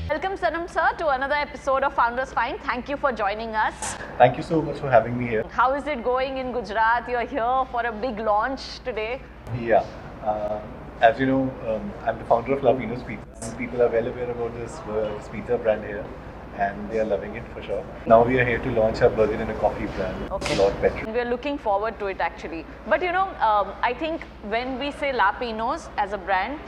Welcome Sanam sir to another episode of Founders Find. Thank you for joining us. Thank you so much for having me here. How is it going in Gujarat? You're here for a big launch today. Yeah, as you know, I'm the founder of Pino'z Pizza. People are well aware about this pizza brand here, and they are loving it for sure. Now we are here to launch our burger and a coffee brand, Lord Petrick. We are looking forward to it actually. But I think when we say La Pino'z as a brand,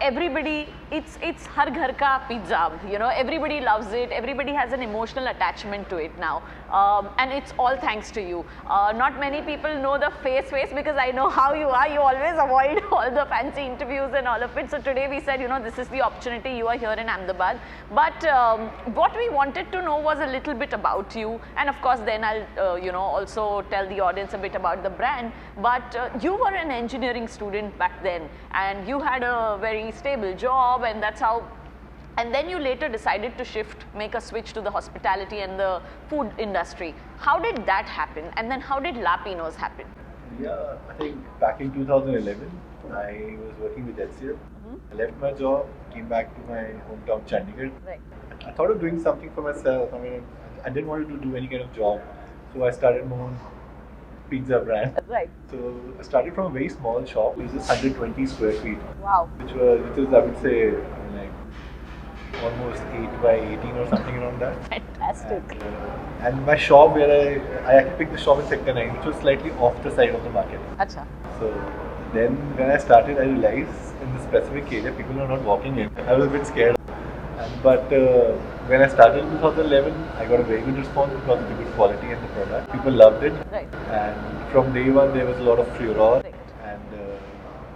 everybody, it's har ghar ka pizza. Everybody loves it. Everybody has an emotional attachment to it now, and it's all thanks to you. Not many people know the face because I know how you are. You always avoid all the fancy interviews and all of it. So today we said, this is the opportunity. You are here in Ahmedabad. But what we wanted to know was a little bit about you, and of course then I'll also tell the audience a bit about the brand. But you were an engineering student back then, and you had a very stable job, and that's how. And then you later decided to make a switch to the hospitality and the food industry. How did that happen? And then how did La Pino'z happen? Yeah, I think back in 2011, I was working with HCL. I left my job, came back to my hometown Chandigarh. Right. I thought of doing something for myself. I didn't want to do any kind of job, so I started my own pizza brand. Right. So I started from a very small shop. It was just 120 square feet. Wow. Which is I would say like almost 8 by 18 or something around that. Fantastic. And my shop where I actually picked the shop in Sector 9, which was slightly off the side of the market. Acha. So then when I started, I realized in the specific area people are not walking in. I was a bit scared. But when I started in 2011, I got a very good response because of the good quality and the product. People loved it. Right. And from day one, there was a lot of furor. Right. And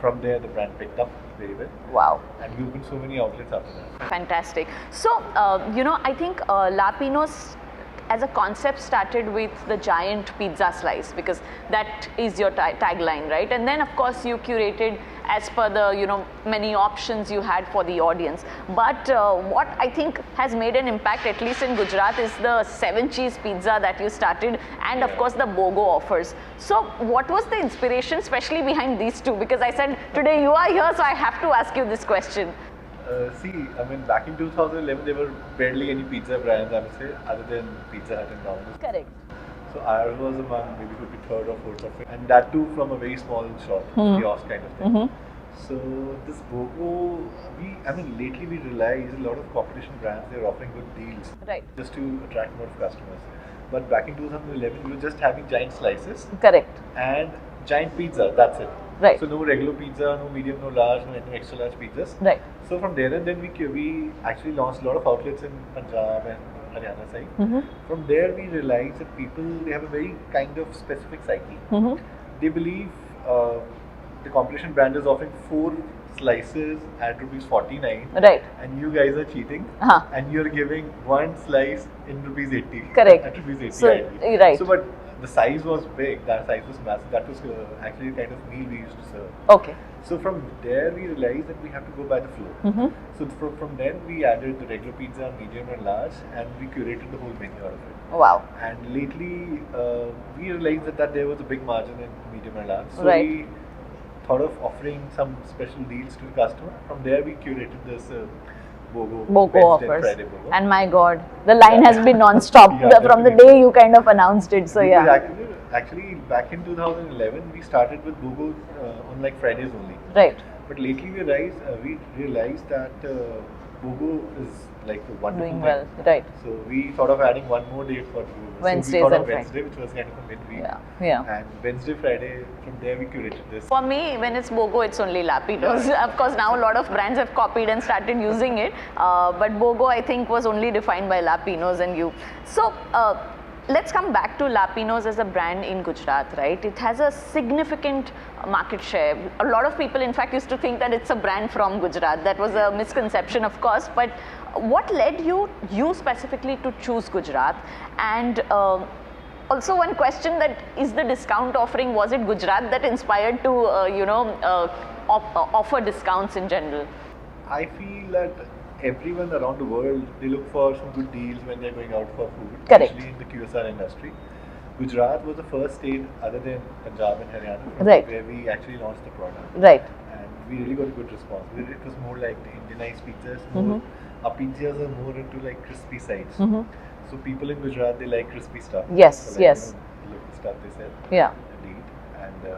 from there, the brand picked up very well. Wow. And we opened so many outlets after that. Fantastic. So, I think La Pino'z as a concept started with the giant pizza slice, because that is your tagline, right? And then of course you curated as per the many options you had for the audience. But what I think has made an impact, at least in Gujarat, is the 7 cheese pizza that you started, and of course the BOGO offers. So what was the inspiration especially behind these two? Because I said today you are here, so I have to ask you this question. Back in 2011, there were barely any pizza brands, I would say, other than Pizza Hut and Domino's. Correct. So ours was among maybe could be third or fourth of it, and that too from a very small shop, kiosk kind of thing. So this BOGO, lately we realized a lot of competition brands, they're offering good deals, Right. just to attract more customers. But back in 2011, we were just having giant slices Correct. and giant pizza. That's it. Right. So no regular pizza, no medium, no large, no anything extra large pizzas. Right. So from there and then we actually launched a lot of outlets in Punjab and Haryana side. From there we realized that people, they have a very kind of specific psyche. They believe the competition brand is offering 4 slices at rupees 49. Right. And you guys are cheating. And you're giving 1 slice in rupees 80. Correct. At rupees 80. So, ideally. right. So but the size was big, that size was massive. That was actually the kind of meal we used to serve. Okay. So from there we realized that we have to go by the flow. So from then we added the regular pizza, medium and large, and we curated the whole menu out of it. Wow. And lately we realized that there was a big margin in medium and large. So Right. we thought of offering some special deals to the customer. From there we curated this BOGO BOGO Wednesday offers. Friday BOGO. And my God, the line has been non-stop from the definitely. day you kind of announced it. So Because yeah. Actually, back in 2011, we started with BOGO on like Fridays only. Right. But lately we realized that BOGO is like a wonderful Doing thing. well. Right. So we thought of adding one more day for BOGO. Wednesdays so we thought and of Fridays. Wednesday, which was kind of a midweek. Yeah. And Wednesday, Friday, from there we curated this. For me, when it's BOGO, it's only La Pino'z. Of course, now a lot of brands have copied and started using it. But BOGO, I think, was only defined by La Pino'z and you. So, let's come back to La Pino'z as a brand in Gujarat, right? It has a significant market share. A lot of people, in fact, used to think that it's a brand from Gujarat. That was a misconception, of course. But what led you specifically to choose Gujarat? And also one question, that is the discount offering, was it Gujarat that inspired to, offer discounts in general? I feel that everyone around the world, they look for some good deals when they're going out for food, Correct. especially in the QSR industry. Gujarat was the first state other than Punjab and Haryana Right. where we actually launched the product. Right. And we really got a good response. It was more like the Indianized pizzas, more our pizzas are more into like crispy sides. Mm-hmm. So people in Gujarat, they like crispy stuff. Yes, so like, yes. The local stuff they sell Yeah. and eat. And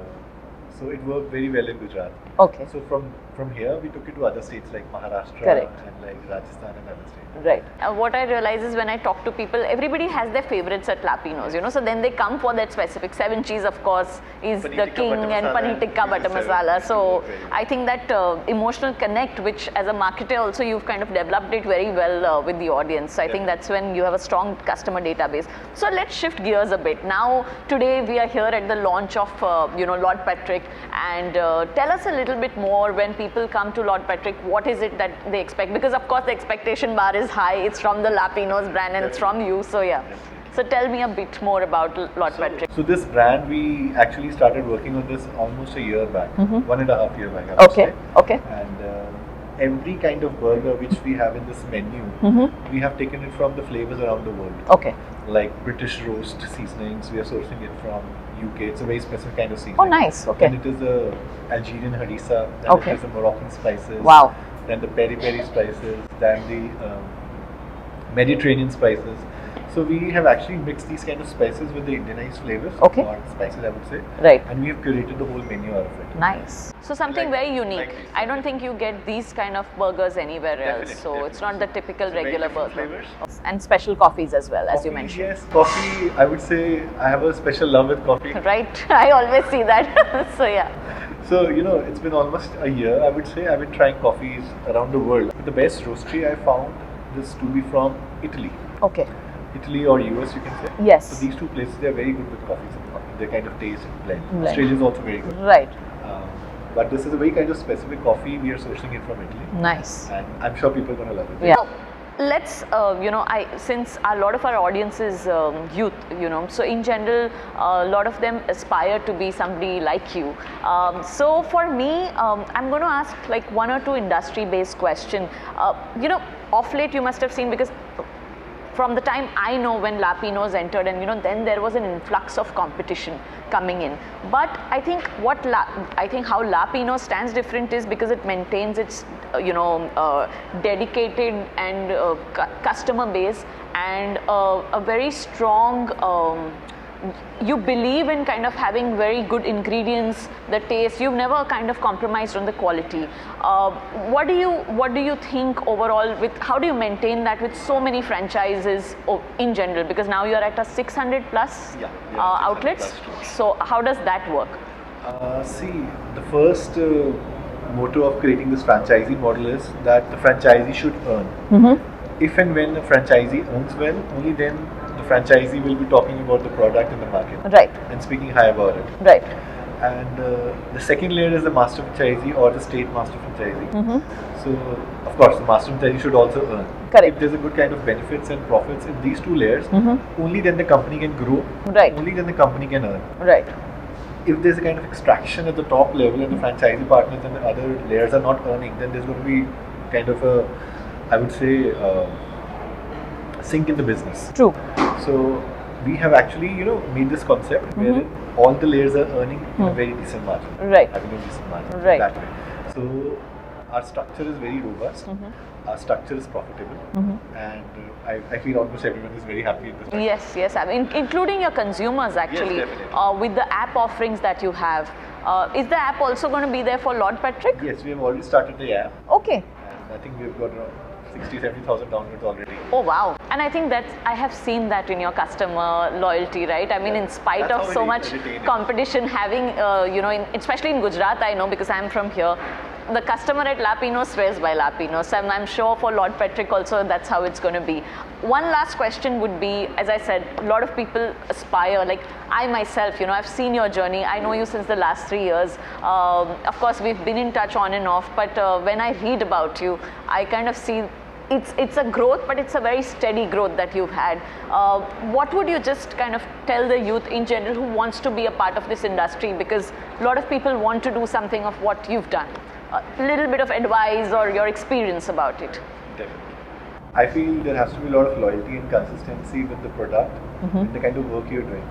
so it worked very well in Gujarat. Okay. So from here, we took it to other states like Maharashtra Correct. and like Rajasthan and other states. Right. What I realize is when I talk to people, everybody has their favorites at La Pino'z, you know. So then they come for that specific 7 cheese, of course, is Paneer the tikka, king, butter and masala, paneer tikka, and butter cheese is masala. 7. So Very well. I think that emotional connect, which as a marketer also you've kind of developed it very well with the audience. So I think that's when you have a strong customer database. So let's shift gears a bit. Now today we are here at the launch of Lord Petrick, and tell us a little bit more when people come to Lord Petrick, what is it that they expect? Because of course the expectation bar is high. It's from the La Pino'z brand and it's from you. So yeah. So tell me a bit more about Lord Petrick. So this brand, we actually started working on this almost a year back, 1.5 years back. I would Okay. say. Okay. And every kind of burger which we have in this menu, we have taken it from the flavors around the world. Okay. Like British roast seasonings, we are sourcing it from UK. It's a very specific kind of seasoning. Oh, nice. Okay. And it is the Algerian harissa, then Okay. it is the Moroccan spices, Wow. then the peri-peri spices, then the Mediterranean spices. So we have actually mixed these kind of spices with the Indianized flavors, Okay. or spices I would say, Right. and we have curated the whole menu out of it. Nice. So something Like- very unique. like this. I don't think you get these kind of burgers anywhere else. Definitely, So it's not the typical It's very regular different burger. flavors. And special coffees as well, as you Coffee, mentioned. yes, coffee. I would say I have a special love with coffee. Right? I always see that. So yeah. So it's been almost a year. I would say I've been trying coffees around the world. But the best roastery I found this to be from Italy. Okay. Italy or US, you can say. Yes. So these two places, they are very good with coffees. They kind of taste and blend. Blend. Australia is also very good. Right. But this is a very kind of specific coffee. We are sourcing it from Italy, Nice. and I'm sure people are gonna love it. Yeah. Let's, since a lot of our audience is youth, so in general, a lot of them aspire to be somebody like you. So for me, I'm going to ask like 1 or 2 industry-based question. Of late you must have seen, because from the time I know when La Pino'z entered, and then there was an influx of competition coming in. But I think how La Pino'z stands different is because it maintains its dedicated and customer base, and a very strong. You believe in kind of having very good ingredients, the taste. You've never kind of compromised on the quality. What do you think overall? How do you maintain that with so many franchises in general? Because now you are at a 600 plus outlets. 600 plus. So how does that work? See, the first motto of creating this franchisee model is that the franchisee should earn. If and when the franchisee earns well, only then the franchisee will be talking about the product in the market, Right. and speaking high about it. Right. And the second layer is the master franchisee or the state master franchisee. So, of course, the master franchisee should also earn. Correct. If there's a good kind of benefits and profits in these 2 layers, only then the company can grow. Right. Only then the company can earn. Right. If there's a kind of extraction at the top level and the franchisee partners and the other layers are not earning, then there's going to be kind of a, I would say, sink in the business. True. So we have actually, made this concept wherein all the layers are earning in a very decent margin. Right. Having a decent margin. Right. That way. So our structure is very robust. Our structure is profitable, and I feel almost everyone is very happy in this. Yes. I mean, including your consumers actually, Yes, definitely. with the app offerings that you have. Is the app also going to be there for Lord Petrick? Yes, we have already started the app, Okay. and I think we've got around 60,000-70,000 downloads already. Oh wow. And I think I have seen that in your customer loyalty, right? I mean, in spite That's of how so we much retain it. competition, having, especially in Gujarat, I know because I'm from here, the customer at La Pino'z swears by La Pino'z, and I'm sure for Lord Petrick also that's how it's going to be. One last question would be, as I said, a lot of people aspire, like I myself, I've seen your journey. I know you since the last 3 years. Of course, we've been in touch on and off, but when I read about you, I kind of see it's a growth, but it's a very steady growth that you've had. What would you just kind of tell the youth in general who wants to be a part of this industry? Because a lot of people want to do something of what you've done. A little bit of advice or your experience about it. Definitely. I feel there has to be a lot of loyalty and consistency with the product, with the kind of work you're doing.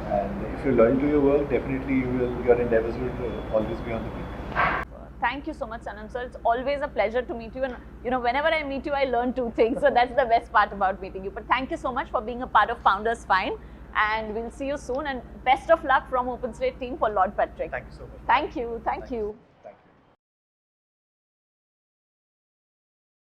And if you're loyal to your work, definitely your endeavors will always be on the peak. Thank you so much, Sanam sir. It's always a pleasure to meet you. And whenever I meet you, I learn 2 things. So that's the best part about meeting you. But thank you so much for being a part of Founders Find. And we'll see you soon. And best of luck from Open Slate team for Lord Petrick. Thank you so much. Thank you. Thank you.